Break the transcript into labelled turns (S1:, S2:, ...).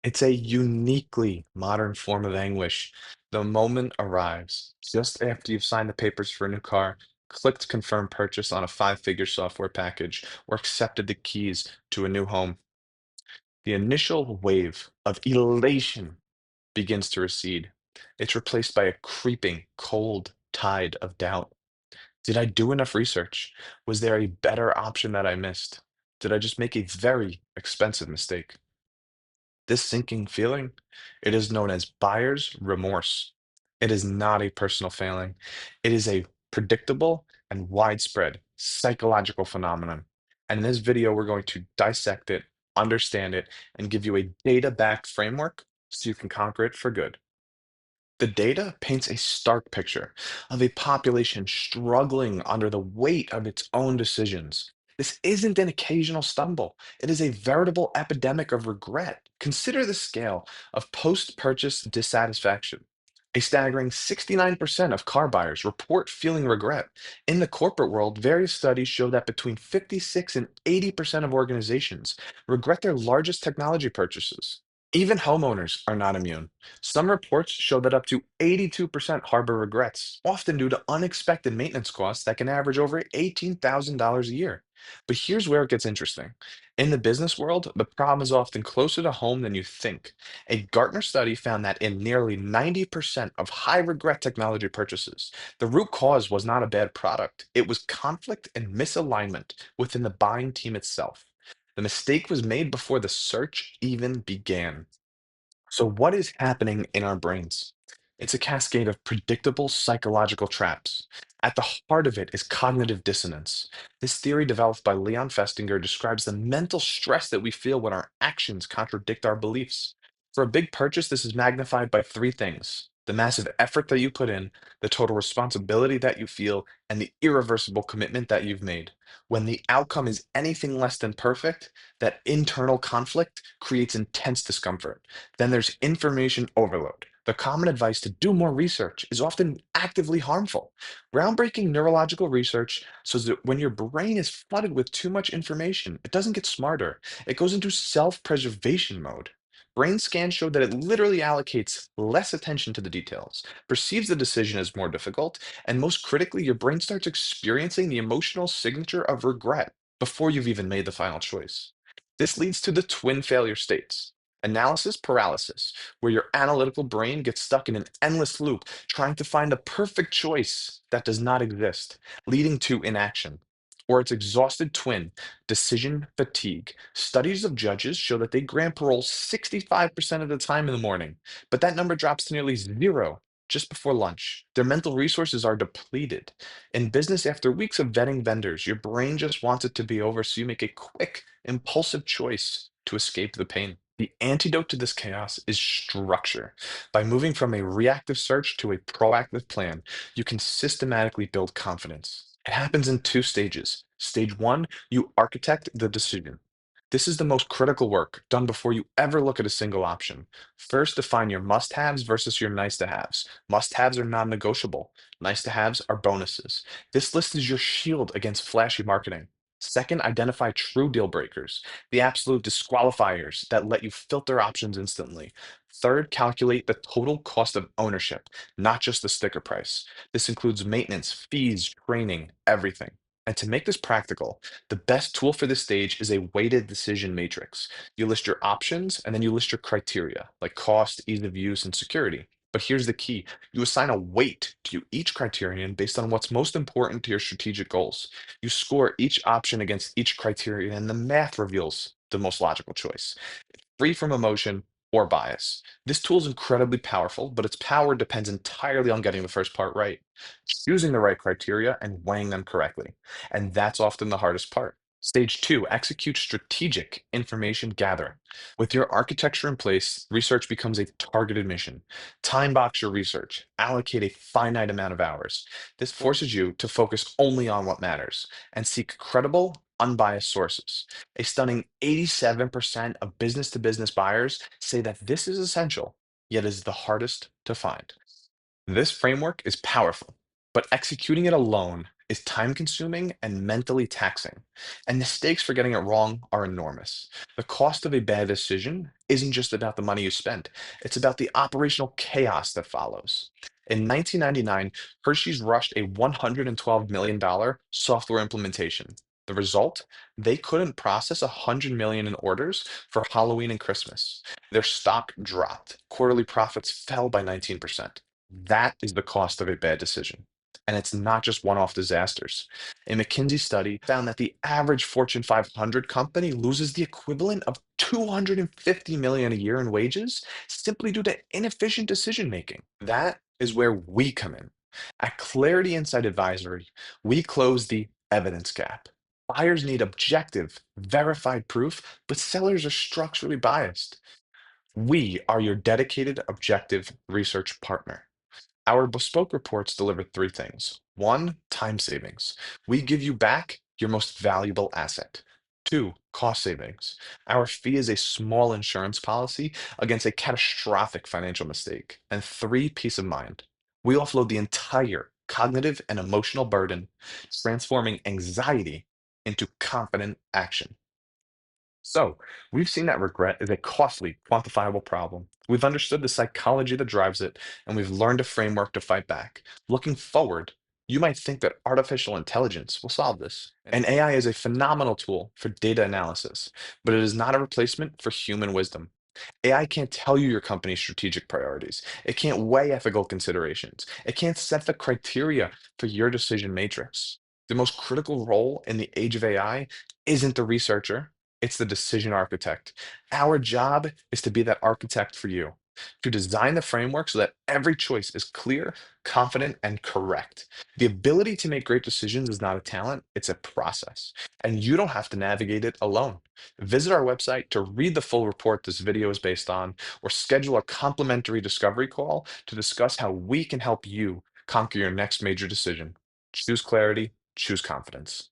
S1: It's a uniquely modern form of anguish. The moment arrives just after you've signed the papers for a new car, clicked confirm purchase on a five-figure software package, or accepted the keys to a new home. The initial wave of elation begins to recede. It's replaced by a creeping, cold tide of doubt. Did I do enough research? Was there a better option that I missed? Did I just make a very expensive mistake? This sinking feeling, it is known as buyer's remorse. It is not a personal failing. It is a predictable and widespread psychological phenomenon. And in this video, we're going to dissect it, understand it, and give you a data-backed framework so you can conquer it for good. The data paints a stark picture of a population struggling under the weight of its own decisions. This isn't an occasional stumble, it is a veritable epidemic of regret. Consider the scale of post purchase dissatisfaction. A staggering 69% of car buyers report feeling regret. In the corporate world, various studies show that between 56 and 80% of organizations regret their largest technology purchases. Even homeowners are not immune. Some reports show that up to 82% harbor regrets, often due to unexpected maintenance costs that can average over $18,000 a year. But here's where it gets interesting. In the business world, the problem is often closer to home than you think. A Gartner study found that in nearly 90% of high regret technology purchases, the root cause was not a bad product. It was conflict and misalignment within the buying team itself. The mistake was made before the search even began. So, what is happening in our brains? It's a cascade of predictable psychological traps. At the heart of it is cognitive dissonance. This theory, developed by Leon Festinger, describes the mental stress that we feel when our actions contradict our beliefs. For a big purchase, this is magnified by three things: the massive effort that you put in, the total responsibility that you feel, and the irreversible commitment that you've made. When the outcome is anything less than perfect, that internal conflict creates intense discomfort. Then there's information overload. The common advice to do more research is often actively harmful. Groundbreaking neurological research shows that when your brain is flooded with too much information, it doesn't get smarter. It goes into self preservation mode. Brain scans show that it literally allocates less attention to the details, perceives the decision as more difficult, and most critically, your brain starts experiencing the emotional signature of regret before you've even made the final choice. This leads to the twin failure states: analysis paralysis, where your analytical brain gets stuck in an endless loop trying to find a perfect choice that does not exist, leading to inaction. Or its exhausted twin, decision fatigue. Studies of judges show that they grant parole 65% of the time in the morning, but that number drops to nearly zero just before lunch. Their mental resources are depleted. In business, after weeks of vetting vendors, your brain just wants it to be over, so you make a quick, impulsive choice to escape the pain. The antidote to this chaos is structure. By moving from a reactive search to a proactive plan, you can systematically build confidence. It happens in two stages. Stage one, you architect the decision. This is the most critical work done before you ever look at a single option. First, define your must haves versus your nice to haves. Must haves are non negotiable, nice to haves are bonuses. This list is your shield against flashy marketing. Second, identify true deal breakers, the absolute disqualifiers that let you filter options instantly. Third, calculate the total cost of ownership, not just the sticker price. This includes maintenance, fees, training, everything. And to make this practical, the best tool for this stage is a weighted decision matrix. You list your options and then you list your criteria, like cost, ease of use, and security. But here's the key: you assign a weight to each criterion based on what's most important to your strategic goals. You score each option against each criterion, and the math reveals the most logical choice, free from emotion or bias. This tool is incredibly powerful, but its power depends entirely on getting the first part right, choosing the right criteria and weighing them correctly. And that's often the hardest part. Stage two, execute strategic information gathering. With your architecture in place, research becomes a targeted mission. Time box your research, allocate a finite amount of hours. This forces you to focus only on what matters and seek credible, unbiased sources. A stunning 87% of business to business buyers say that this is essential, yet is the hardest to find. This framework is powerful. but executing it alone is time consuming and mentally taxing. And the stakes for getting it wrong are enormous. The cost of a bad decision isn't just about the money you spend, it's about the operational chaos that follows. In 1999, Hershey's rushed a $112 million software implementation. The result? They couldn't process 100 million in orders for Halloween and Christmas. Their stock dropped. Quarterly profits fell by 19%. That is the cost of a bad decision. And it's not just one-off disasters. A McKinsey study found that the average Fortune 500 company loses the equivalent of 250 million a year in wages simply due to inefficient decision making. That is where we come in. At Clarity Insight Advisory, we close the evidence gap. Buyers need objective, verified proof, but sellers are structurally biased. We are your dedicated, objective research partner. Our bespoke reports deliver three things. One, time savings. We give you back your most valuable asset. Two, cost savings. Our fee is a small insurance policy against a catastrophic financial mistake. And three, peace of mind. We offload the entire cognitive and emotional burden, transforming anxiety into confident action. So, we've seen that regret is a costly, quantifiable problem. We've understood the psychology that drives it, and we've learned a framework to fight back. Looking forward, you might think that artificial intelligence will solve this. And AI is a phenomenal tool for data analysis, but it is not a replacement for human wisdom. AI can't tell you your company's strategic priorities. It can't weigh ethical considerations. It can't set the criteria for your decision matrix. The most critical role in the age of AI isn't the researcher, it's the decision architect. Our job is to be that architect for you, to design the framework so that every choice is clear, confident, and correct. The ability to make great decisions is not a talent, it's a process. And you don't have to navigate it alone. Visit our website to read the full report this video is based on, or schedule a complimentary discovery call to discuss how we can help you conquer your next major decision. Choose clarity, choose confidence.